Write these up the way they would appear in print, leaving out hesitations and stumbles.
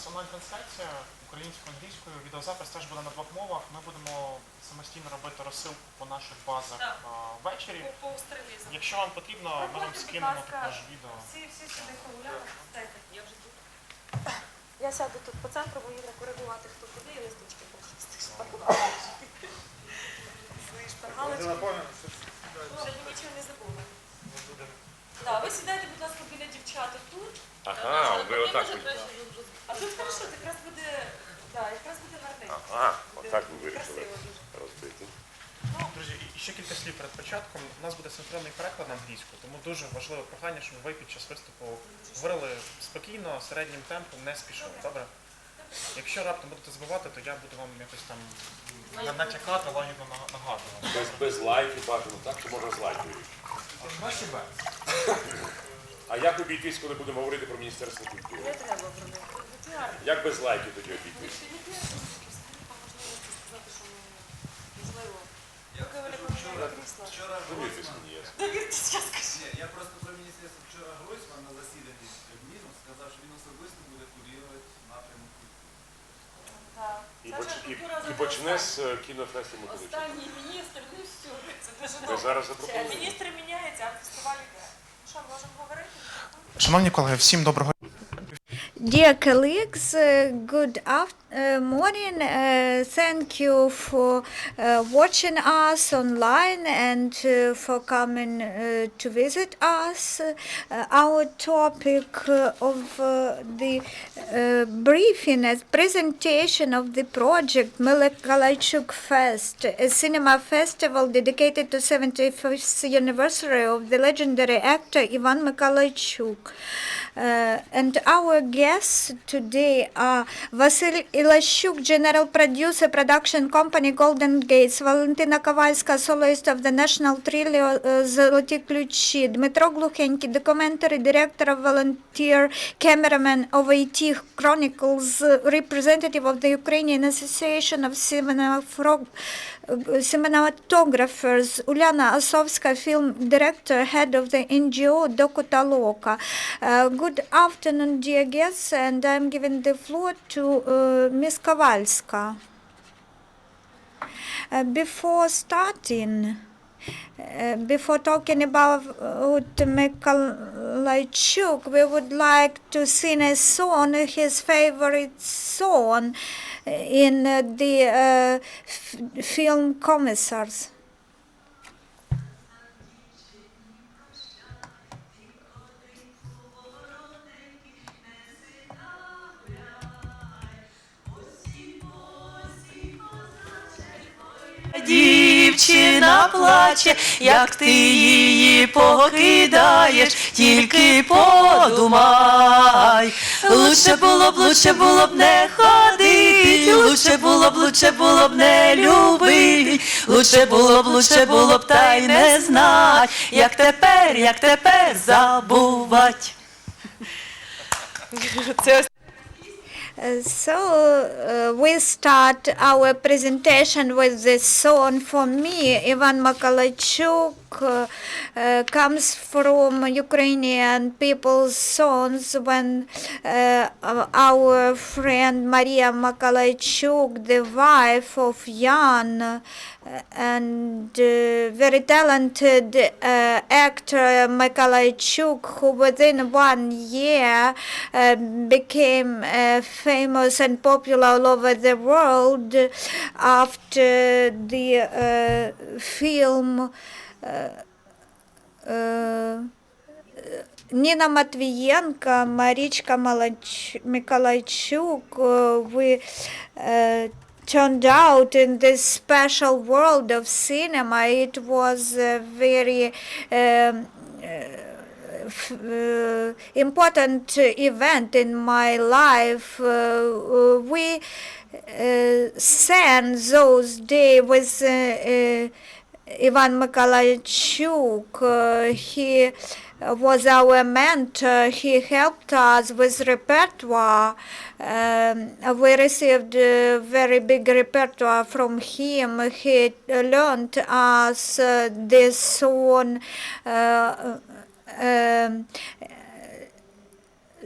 онлайн-трансляція українською, англійською, відеозапис теж буде на двох мовах. Ми будемо самостійно робити розсилку по наших базах ввечері. Якщо вам потрібно, ми вам скинемо також відео. Всі сюди по Уляна, дайте, я вже тут. Я сяду тут по центру, бо їду коригувати, хто куди, і листочки покладати. Свої шпаргалочки. Щоб ви нічого не забули. Так, ви сідайте, будь ласка, біля дівчаток тут. Ага, ви отак. А тут хорошо, якраз буде гарненько. Ага, отак ви вирішили розбити. Друзі, і ще кілька слів перед початком. У нас буде синхронний переклад на англійську, тому дуже важливе прохання, щоб ви під час виступу говорили спокійно, середнім темпом, не спішили, добре? Якщо раптом будете забувати, то я буду вам якось там натякати, лагідно нагадувати. Без лайків бажано, так? Чи можна з лайків? Краще без. А як обійтись, коли будемо говорити про Міністерство культури? Не треба робити. Як без лайків тоді обійтись? Довіртесь мені, ясно. Довіртесь, я скажу. Я просто про міністерство вчора Гройсман на засіданні Кабміну сказав, що він особисто буде курувати напрямок І почне з кінофесту Mykolaichuk. Останній міністр, ну все. Це дуже Ми добре. зараз запропонуємо. Міністр міняється, а фестиваль йде. Ну що, можемо говорити? Шановні колеги, всім доброго дня. Dear colleagues, good morning. Thank you for watching us online and for coming to visit us. Our topic of the briefing as presentation of the project Mykolaichuk-Fest, a cinema festival dedicated to 75th anniversary of the legendary actor Ivan Mykolaichuk. And our guests today are Vasyl Ilaschuk, General Producer, Production Company, Colden Gates, Valentyna Kovalska, soloist of the National Trio, Zoloti Kliuchi, Dmytro Glukhenkyi, Documentary Director of Volunteer-Cameraman of Chronicles, representative of the Ukrainian Association of Cinematographers, Ulyana Osovska, Film Director, Head of the NGO DocuToloka. Good afternoon, dear guests, and I'm giving the floor to Ms. Kovalska. Before talking about Mykolaichuk, we would like to sing a song, his favorite song in the film Commissars. Дівчина плаче, як ти її покидаєш, тільки подумай. Лучше було б не ходити, лучше було б не любити, лучше було б та й не знать, як тепер забувать. So we start our presentation with this song. For me, Ivan Mykolaichuk comes from Ukrainian people's songs. When our friend Maria Mykolaichuk, the wife of Jan, and very talented actor Mykolaichuk, who within 1 year became famous and popular all over the world after the film Nina Matviyenko, Marichka Mykolaichuk, we turned out in this special world of cinema. It was a very important event in my life. We sang those days with Ivan Mykolaichuk. He was our mentor. He helped us with repertoire. We received a very big repertoire from him. He learned us this song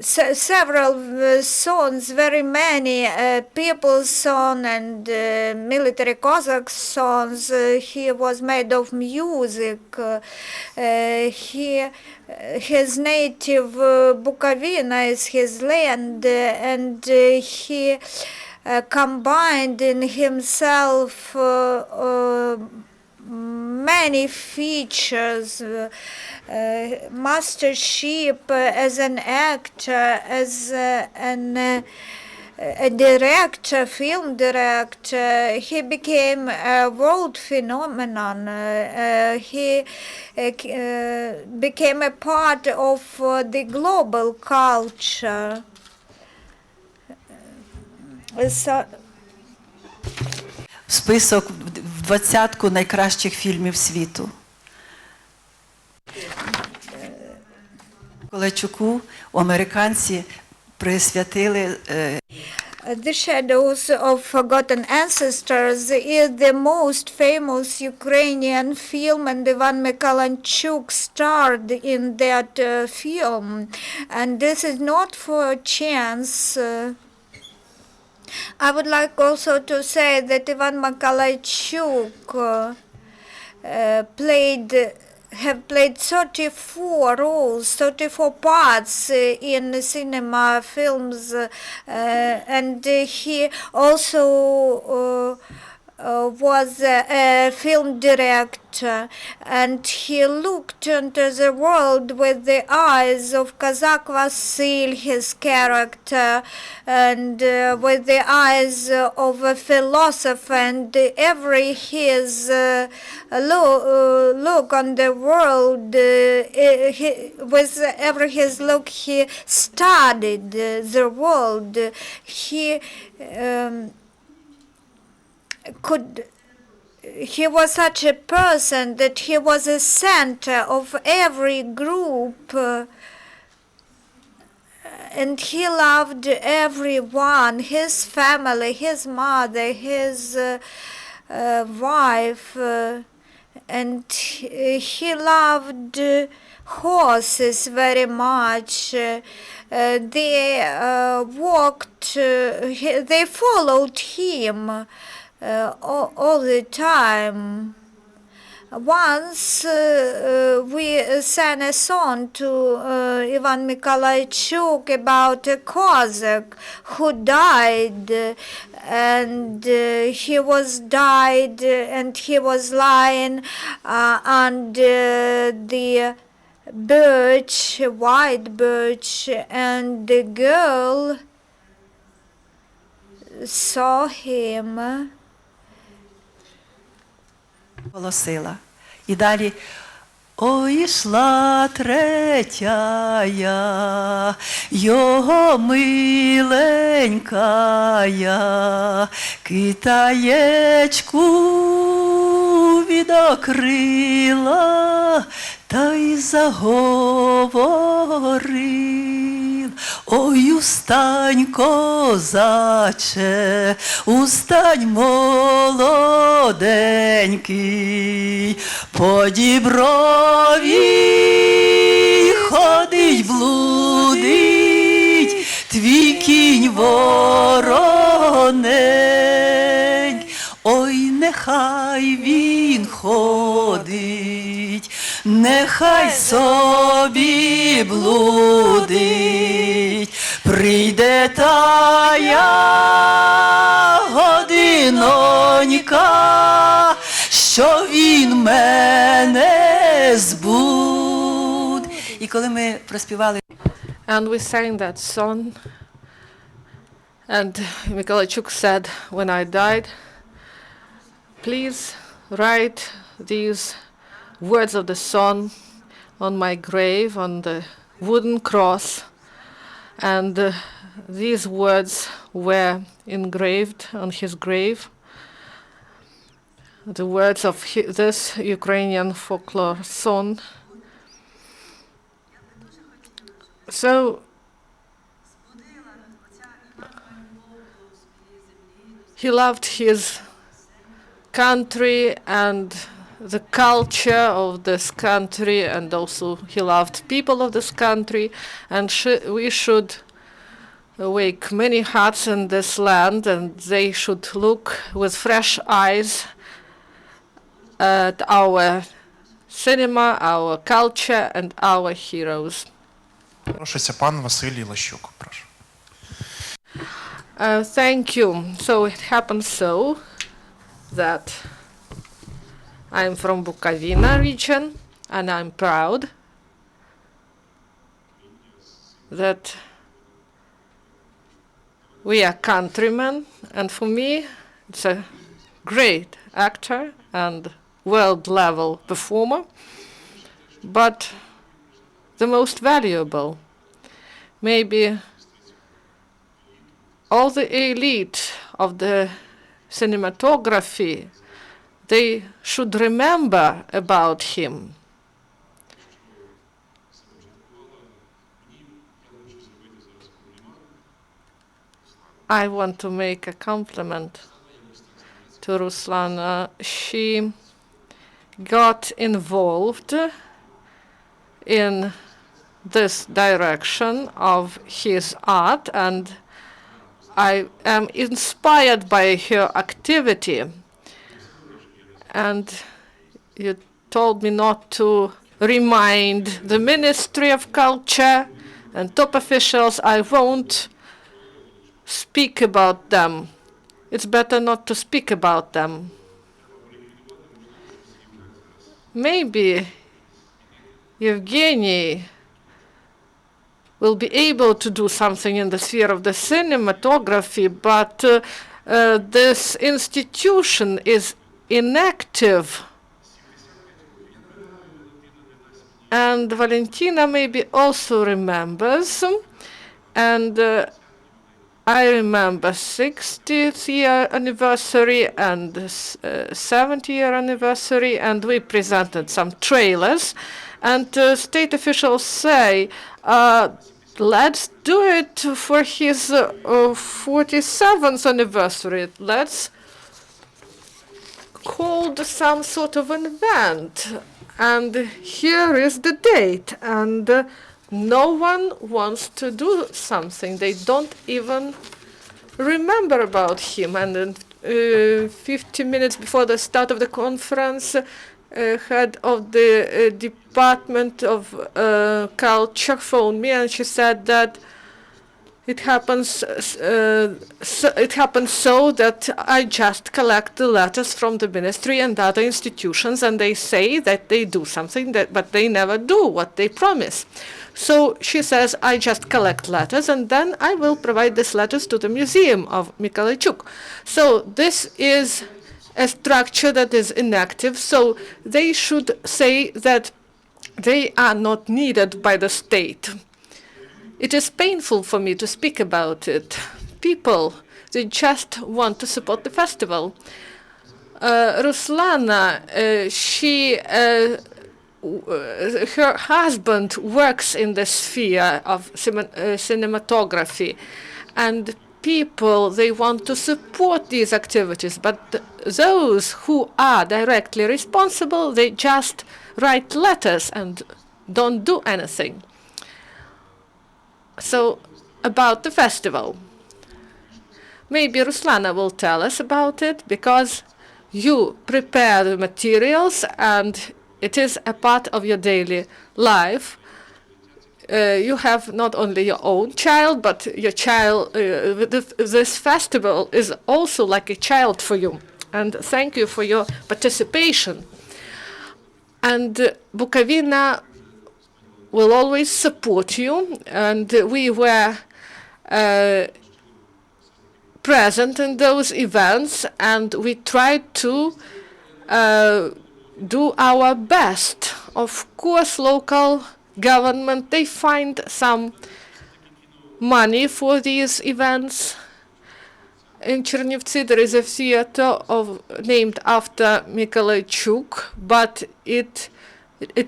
several songs, very many people's song and military Cossack songs. He was made of music. His native Bukovina is his land, and he combined in himself many features, mastership as an actor, as a director, film director. He became a world phenomenon. He became a part of the global culture. So, Список в 20-ку найкращих фільмів світу. Миколайчуку американці присвятили The Shadows of Forgotten Ancestors is the most famous Ukrainian film, and Ivan Mykolaichuk starred in that film. And this is not for chance. I would like also to say that Ivan Mykolaichuk have played 34 roles, 34 parts in cinema films, and he also was a film director, and he looked into the world with the eyes of Kazakh Vasyl, his character, and with the eyes of a philosopher, and every his look on the world, with every his look he studied the world. He was such a person that he was a center of every group, and he loved everyone, his family, his mother, his wife, and he loved horses very much. They followed him all the time. Once we sang a song to Ivan Mykolaichuk about a Cossack who died, and he was lying under the birch, white birch, and the girl saw him. Голосила. І далі ой, йшла третяя, його миленькая, китаєчку відокрила, та й заговорив. Ой, устань, козаче, устань, молоденький, по діброві ходить, блудить, твій кінь воронень. Ой, нехай він ходить, нехай собі блудить, прийде тая годинонька, що він мене збуд. І коли ми проспівали, and we sang that song, and Mykolaichuk said, when I died, please write these words of the song on my grave, on the wooden cross. And these words were engraved on his grave, the words of this Ukrainian folklore song. So he loved his country and the culture of this country, and also he loved people of this country, and we should wake many hearts in this land, and they should look with fresh eyes at our cinema, our culture, and our heroes. Прошується пан Vasyl Ilaschuk, прошу. Thank you. So it happens so that I'm from Bukovina region, and I'm proud that we are countrymen, and for me it's a great actor and world-level performer, but the most valuable. Maybe all the elite of the cinematography, they should remember about him. I want to make a compliment to Ruslana. She got involved in this direction of his art, and I am inspired by her activity. And you told me not to remind the Ministry of Culture and top officials. I won't speak about them. It's better not to speak about them. Maybe Evgeny will be able to do something in the sphere of the cinematography, but this institution is inactive. And Valentyna maybe also remembers, and I remember 60th year anniversary and 70th year anniversary, and we presented some trailers, and state officials say, let's do it for his 47th anniversary. Let's hold some sort of an event. And here is the date. And no one wants to do something. They don't even remember about him. And then 50 minutes before the start of the conference, head of the Department of Culture phoned me, and she said that it happens so that I just collect the letters from the ministry and other institutions, and they say that they do something, but they never do what they promise. So she says, I just collect letters, and then I will provide these letters to the museum of Mykolaichuk. So this is a structure that is inactive, so they should say that they are not needed by the state. It is painful for me to speak about it. People, they just want to support the festival. Ruslana, her husband works in the sphere of cinematography, and people, they want to support these activities, but those who are directly responsible, they just write letters and don't do anything. So, about the festival. Maybe Ruslana will tell us about it, because you prepare the materials and it is a part of your daily life. You have not only your own child, but your child, this festival is also like a child for you. And thank you for your participation. And Bukovina will always support you, and we were present in those events, and we tried to do our best. Of course, local government, they find some money for these events. In Chernivtsi there is a theater named after Mykolaichuk, but it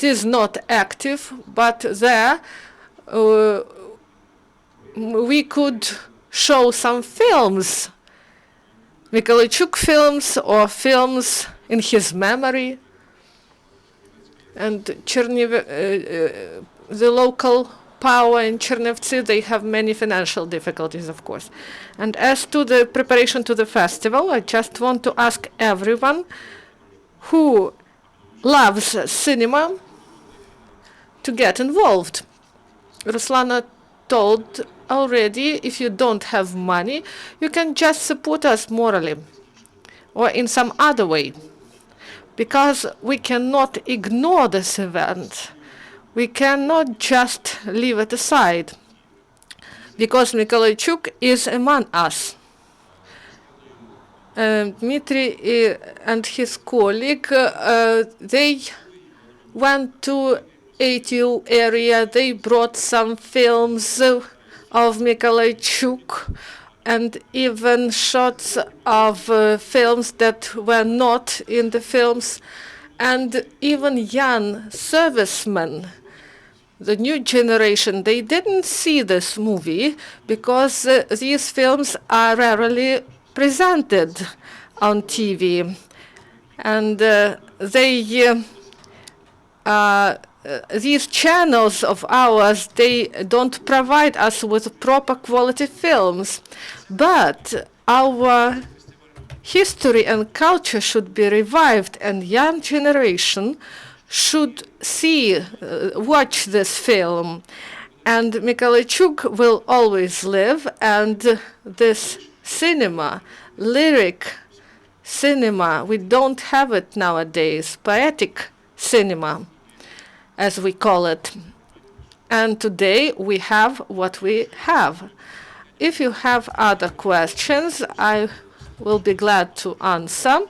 is not active, but there we could show some films, Mykolaichuk films or films in his memory. and the local power in Chernivtsi, they have many financial difficulties, of course. And as to the preparation to the festival, I just want to ask everyone who loves cinema to get involved. Ruslana told already, if you don't have money, you can just support us morally or in some other way, because we cannot ignore this event. We cannot just leave it aside, because Mykolaichuk is among us. Dmitry and his colleague, they went to ATU area, they brought some films of Mykolaichuk and even shots of films that were not in the films, and even young servicemen, the new generation, they didn't see this movie because these films are rarely presented on TV. And these channels of ours, they don't provide us with proper quality films. But our history and culture should be revived, and young generation should watch this film. And Mykolaichuk will always live, and this cinema, lyric cinema, we don't have it nowadays, poetic cinema, as we call it. And today we have what we have. If you have other questions, I will be glad to answer.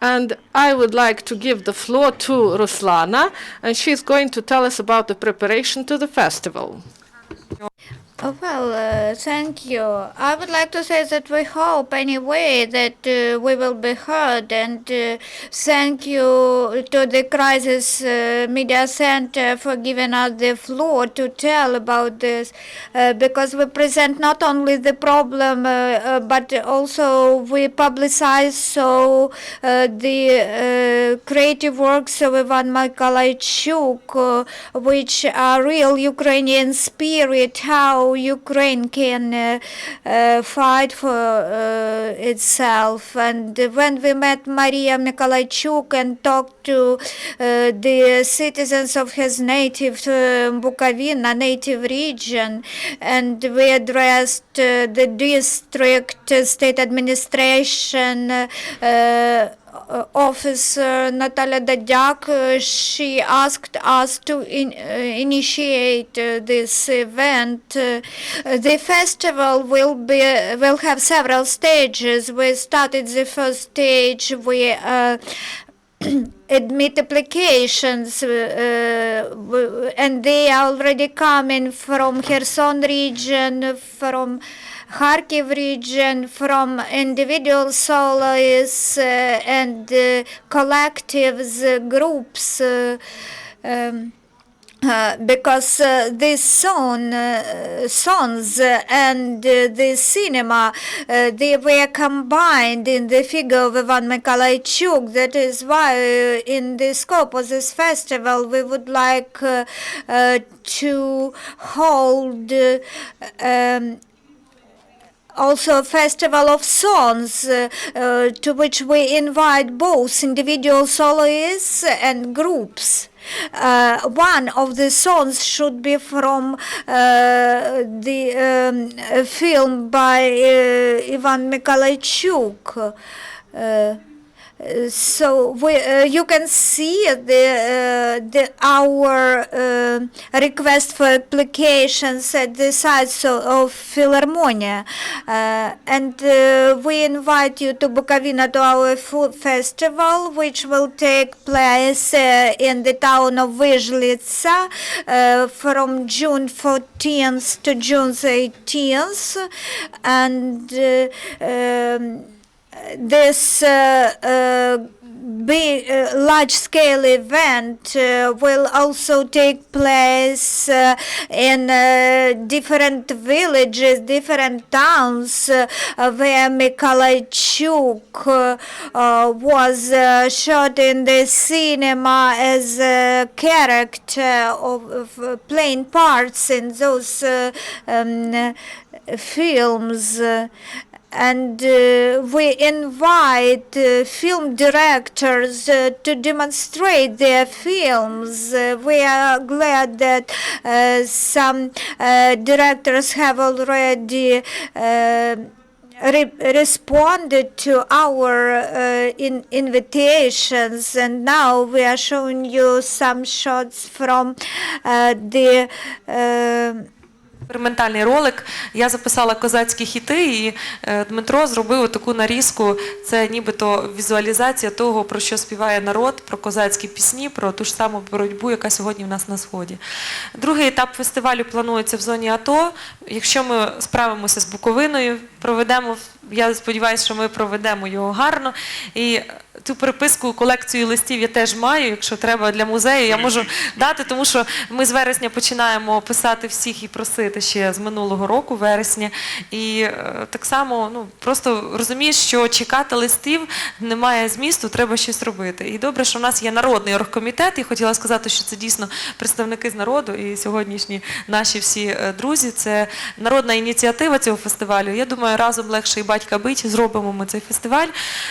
And I would like to give the floor to Ruslana, and she's going to tell us about the preparation to the festival. Well, thank you. I would like to say that we hope anyway that we will be heard, and thank you to the Crisis Media Center for giving us the floor to tell about this, because we present not only the problem but also we publicize so the creative works of Ivan Mykolaichuk, which are real Ukrainian spirit, how Ukraine can fight for itself. And when we met Maria Mykolaichuk and talked to the citizens of his native Bukovina, native region, and we addressed the district state administration officer Natalia Dadyak, she asked us to initiate this event. The festival will have several stages. We started the first stage. We admit applications, and they are already coming from Kherson region, from Kharkiv region, from individual soloists and collectives, groups, because these songs and the cinema, they were combined in the figure of Ivan Mykolaichuk. That is why in the scope of this festival we would like to hold also a festival of songs to which we invite both individual soloists and groups. One of the songs should be from the film by Ivan Mykolaichuk. So you can see our request for applications at the site of Philharmonia, and we invite you to Bukovina to our food festival, which will take place in the town of Vyzhlitsa from June 14th to June 18th, and this large-scale event will also take place in different villages, different towns, where Mykolaichuk was shot in the cinema as a character of playing parts in those films. And we invite film directors to demonstrate their films. We are glad that some directors have already responded to our invitations, and now we are showing you some shots from the експериментальний ролик. Я записала козацькі хіти, і Дмитро зробив таку нарізку. Це нібито візуалізація того, про що співає народ, про козацькі пісні, про ту ж саму боротьбу, яка сьогодні в нас на Сході. Другий етап фестивалю планується в зоні АТО. Якщо ми справимося з Буковиною, проведемо, я сподіваюся, що ми проведемо його гарно. І цю переписку, колекцію листів я теж маю, якщо треба для музею, я можу дати, тому що ми з вересня починаємо писати всіх і просити ще з минулого року, вересня. І так само, просто розумієш, що чекати листів немає змісту, треба щось робити. І добре, що в нас є народний оргкомітет, і хотіла сказати, що це дійсно представники з народу, і сьогоднішні наші всі друзі, це народна ініціатива цього фестивалю. Я думаю, разом легше і батька бить, зробимо ми цей фестиваль.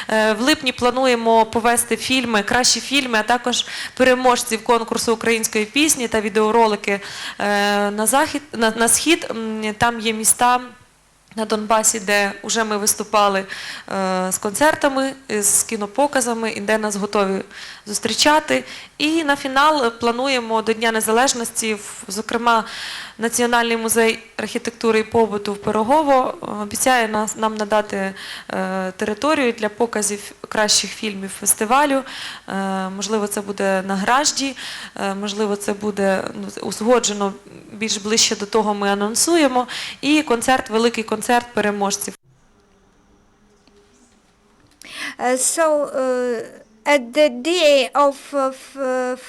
В липні плануємо повести фільми, кращі фільми, а також переможців конкурсу української пісні та відеоролики на схід. Там є міста на Донбасі, де вже ми виступали з концертами, з кінопоказами, і де нас готові зустрічати. І на фінал плануємо до Дня Незалежності, зокрема, Національний музей архітектури і побуту в Пирогово обіцяє нам надати територію для показів кращих фільмів фестивалю. Можливо, це буде на Гражді, можливо, це буде узгоджено більш ближче до того, ми анонсуємо. І концерт, великий концерт переможців. At the day of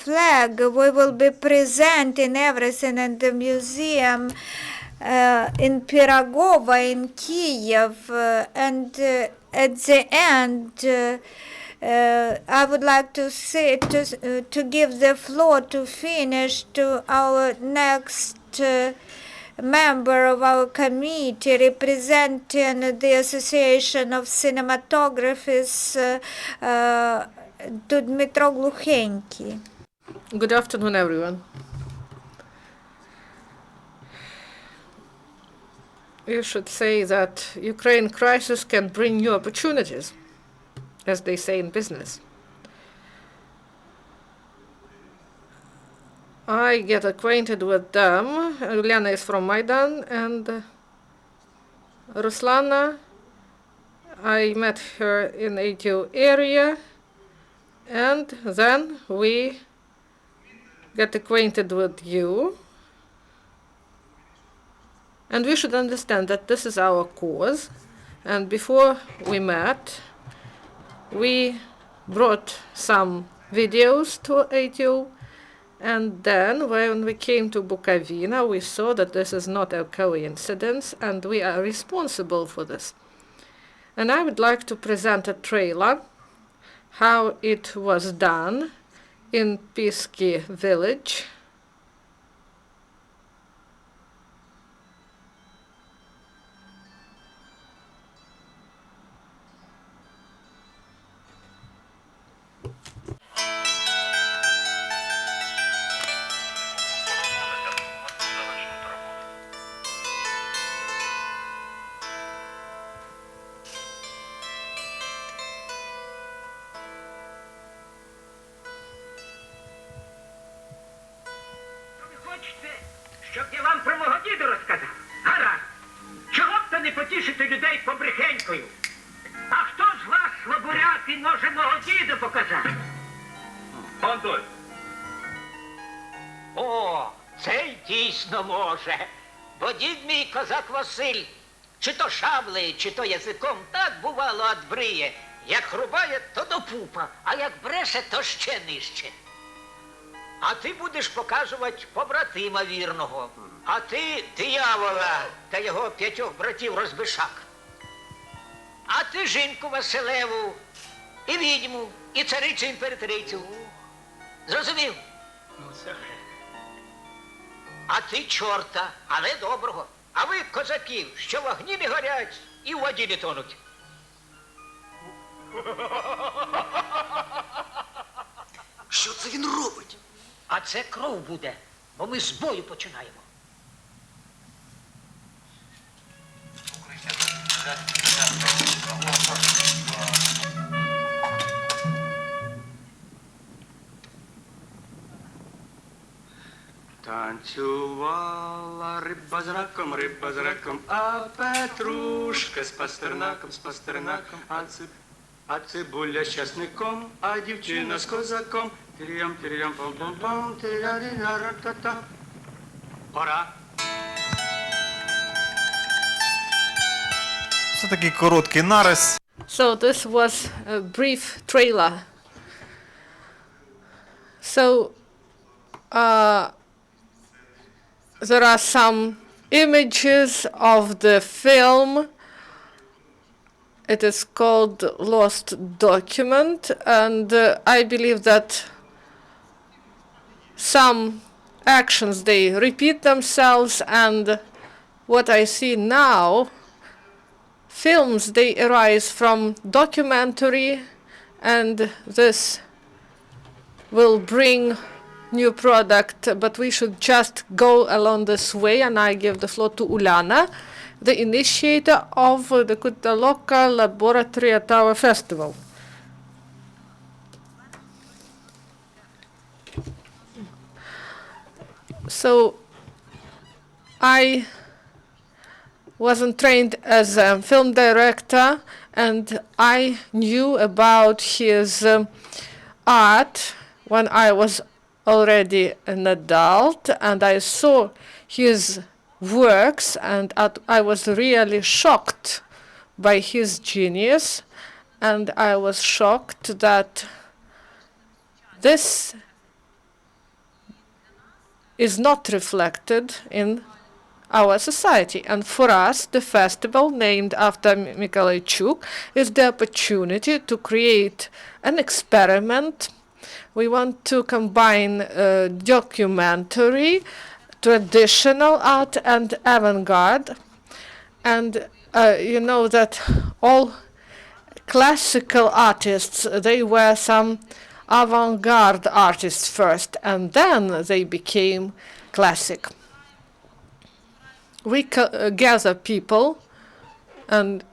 flag, we will be presenting everything in the museum in Pirogovo, in Kiev, and at the end, I would like to say to give the floor to finish to our next member of our committee representing the Association of Cinematographers, Dmytro Glukhenkyi. Good afternoon, everyone. You should say that Ukraine crisis can bring new opportunities, as they say in business. I get acquainted with them. Ulyana is from Maidan, and Ruslana, I met her in ATO area, and then we get acquainted with you. And we should understand that this is our cause. And before we met, we brought some videos to ATO. And then when we came to Bukovina, we saw that this is not a coincidence, and we are responsible for this. And I would like to present a trailer, how it was done in Pisky village. Щоб я вам про мого діда розказав? Гаразд. Чого б то не потішити людей побрехенькою? А хто з вас, слабуряки, може мого діда показати? Пан той. О, цей дійсно може. Бо дід мій козак Василь, чи то шаблею, чи то язиком, так бувало отбриє. Як рубає, то до пупа, а як бреше, то ще нижче. А ти будеш показувати побратима вірного. А ти диявола та його 5 братів розбишак. А ти жінку Василеву, і відьму, і царицю імператрицю. Зрозумів? Ну, це вже. А ти чорта, але доброго. А ви козаків, що в огні не горять і в воді не тонуть. Що це він робить? А це кров буде, бо ми з бою починаємо. Танцювала риба з раком, а петрушка з пастернаком, а цибуля з часником, а дівчина з козаком. Тирям, тирям, пам-пам-пам, тиря-ри-ра-ра-та-та. Пора. Це такий короткий нарис. So this was a brief trailer. So there are some images of the film. It is called Lost Document, and I believe that some actions, they repeat themselves, and what I see now, films, they arise from documentary, and this will bring new product, but we should just go along this way, and I give the floor to Ulyana, the initiator of the DocuToloka Laboratory at our festival. So I wasn't trained as a film director, and I knew about his art when I was already an adult, and I saw his works, and I was really shocked by his genius, and I was shocked that this is not reflected in our society. And for us, the festival named after Mykolaichuk is the opportunity to create an experiment. We want to combine documentary, traditional art, and avant-garde. And you know that all classical artists, they were some avant-garde artists first, and then they became classic. We gather people, and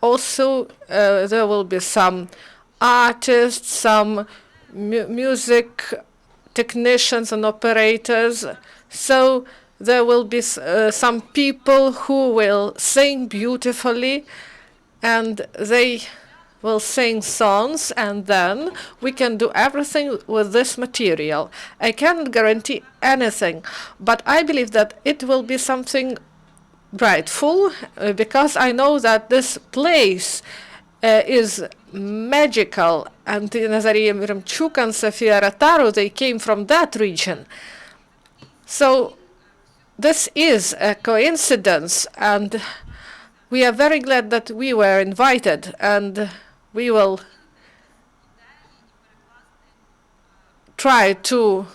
also there will be some artists, some music technicians and operators. So there will be some people who will sing beautifully, and they will sing songs, and then we can do everything with this material. I can't guarantee anything, but I believe that it will be something brightful, because I know that this place is magical, and Nazariya Miramchuk and Sofia Rataru, they came from that region. So this is a coincidence, and we are very glad that we were invited, and we will try to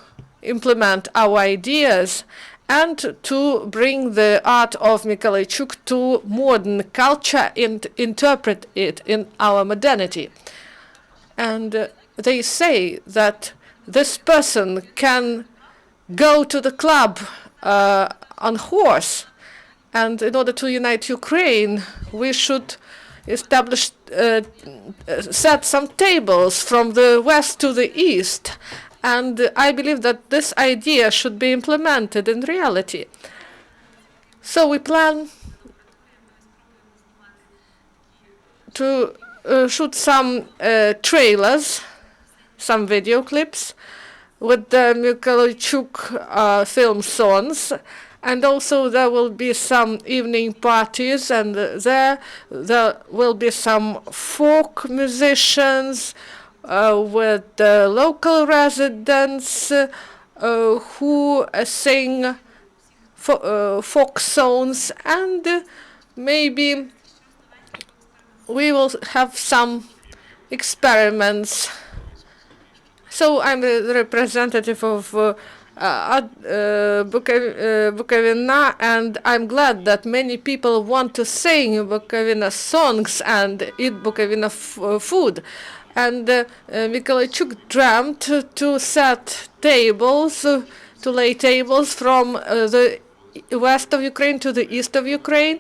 implement our ideas and to bring the art of Mykolaichuk to modern culture and interpret it in our modernity. And they say that this person can go to the club on horse, and in order to unite Ukraine, we should establish, set some tables from the west to the east. And I believe that this idea should be implemented in reality. So we plan to shoot some trailers, some video clips with the Mykolaichuk film songs, And also there will be some evening parties, and there will be some folk musicians with the local residents who sing folk songs, and maybe we will have some experiments. So I'm the representative of Bukovina, and I'm glad that many people want to sing Bukovina songs and eat Bukovina food. And Mykolaichuk dreamt to set tables, to lay tables from the west of Ukraine to the east of Ukraine,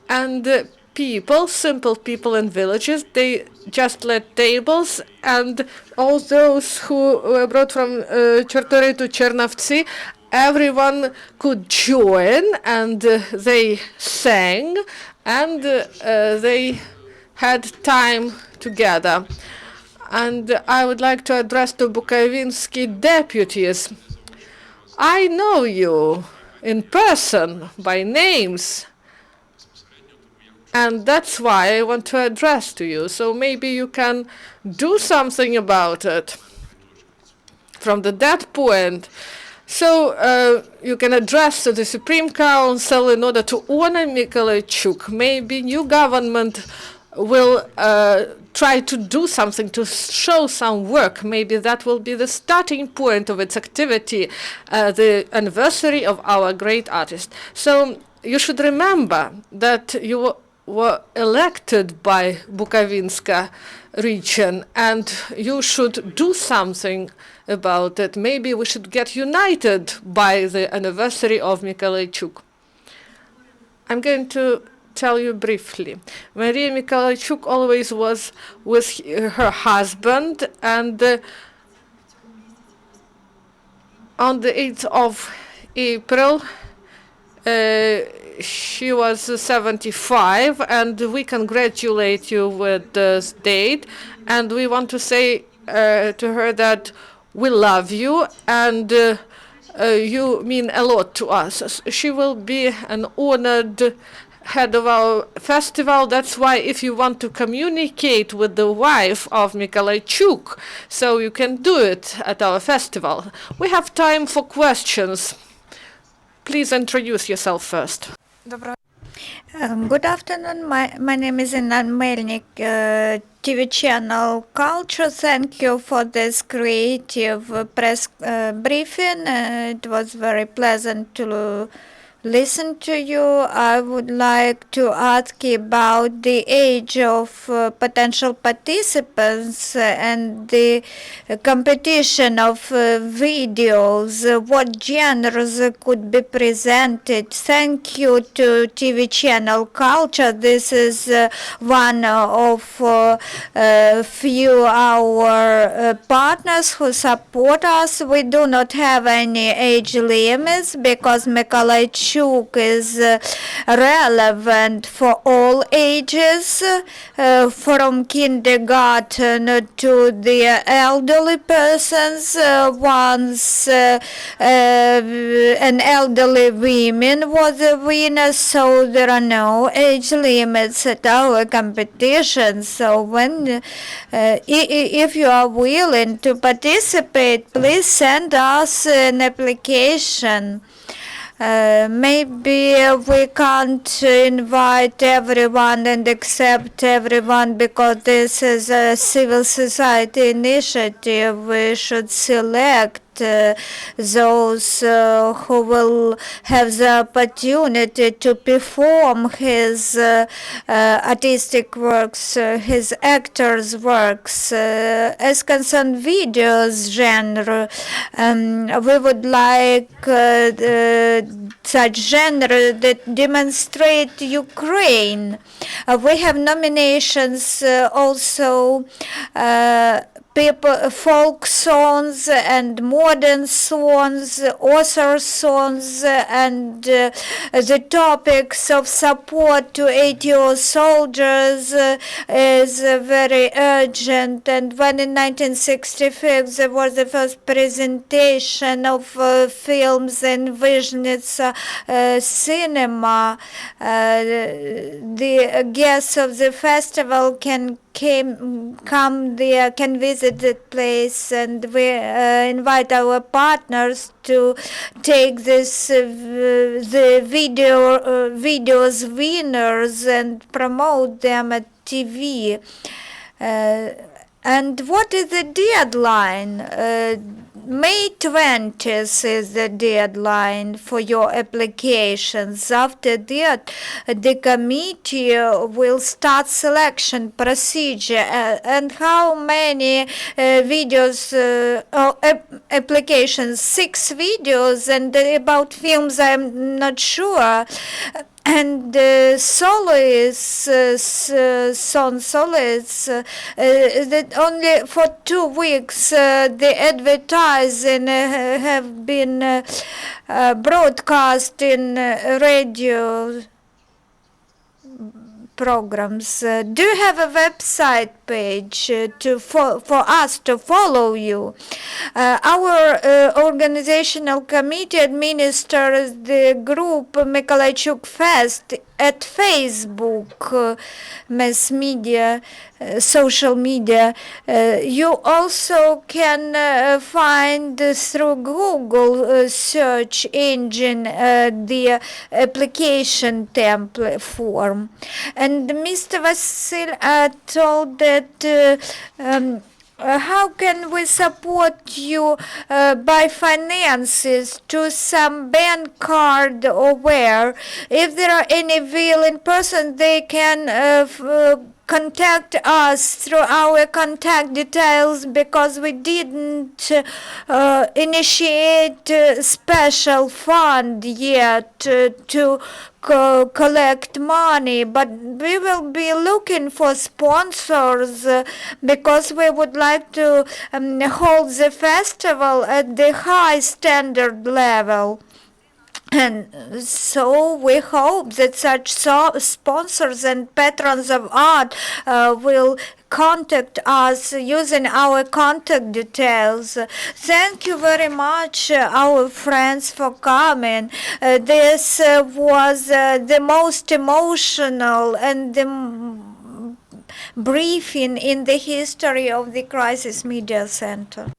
and people, simple people in villages, they just laid tables, and all those who were brought from Chertory to Chernivtsi, everyone could join, and they sang, and they had time together. And I would like to address to Bukovinsky deputies. I know you in person, by names, and that's why I want to address to you. So maybe you can do something about it from that point. So you can address to the Supreme Council in order to honor Mykolaichuk. Maybe new government will try to do something, to show some work. Maybe that will be the starting point of its activity, the anniversary of our great artist. So you should remember that you were elected by Bukovinska region, and you should do something about it. Maybe we should get united by the anniversary of Mykolaichuk. I'm going to tell you briefly. Maria Mykolaichuk always was with her husband, and on the 8th of April, she was 75, and we congratulate you with this date, and we want to say to her that we love you, and you mean a lot to us. She will be an honored head of our festival. That's why if you want to communicate with the wife of Mykolaichuk, so you can do it at our festival. We have time for questions. Please introduce yourself first. Good afternoon. My name is Ivan Mykolaichuk, TV channel Culture. Thank you for this creative press briefing. It was very pleasant to listen to you. I would like to ask you about the age of potential participants and the competition of videos. What genres could be presented? Thank you to TV channel Culture. This is one of few our partners who support us. We do not have any age limits because Mykolaichuk is relevant for all ages, from kindergarten to the elderly persons. Once an elderly woman was a winner, so there are no age limits at our competition. So when if you are willing to participate, please send us an application. Maybe we can't invite everyone and accept everyone because this is a civil society initiative. We should select those who will have the opportunity to perform his artistic works, his actors' works. As concerned videos genre, we would like such genre that demonstrate Ukraine. We have nominations also folk songs and modern songs, author songs, and the topics of support to ATO soldiers is very urgent. And when in 1965 there was the first presentation of films in Vizhnitsa cinema, the guests of the festival can visit that place, and we invite our partners to take this videos winners and promote them at TV. And what is the deadline? May 20th is the deadline for your applications. After that, the committee will start selection procedure. And how many videos or applications? 6 videos, and about films I'm not sure. And soloists, that only for 2 weeks the advertising have been broadcast in radio programs. Do you have a website page for us to follow you? Our organizational committee administers the group Mykolaichuk-Fest at Facebook, mass media, social media. You also can find through Google search engine the application template form. And Mr. Vasyl told that how can we support you by finances to some bank card or where? If there are any willing persons, they can contact us through our contact details, because we didn't initiate a special fund yet to collect money, but we will be looking for sponsors because we would like to hold the festival at the high standard level. And so we hope that such sponsors and patrons of art will contact us using our contact details. Thank you very much, our friends, for coming. This was the most emotional and the briefing in the history of the Crisis Media Center.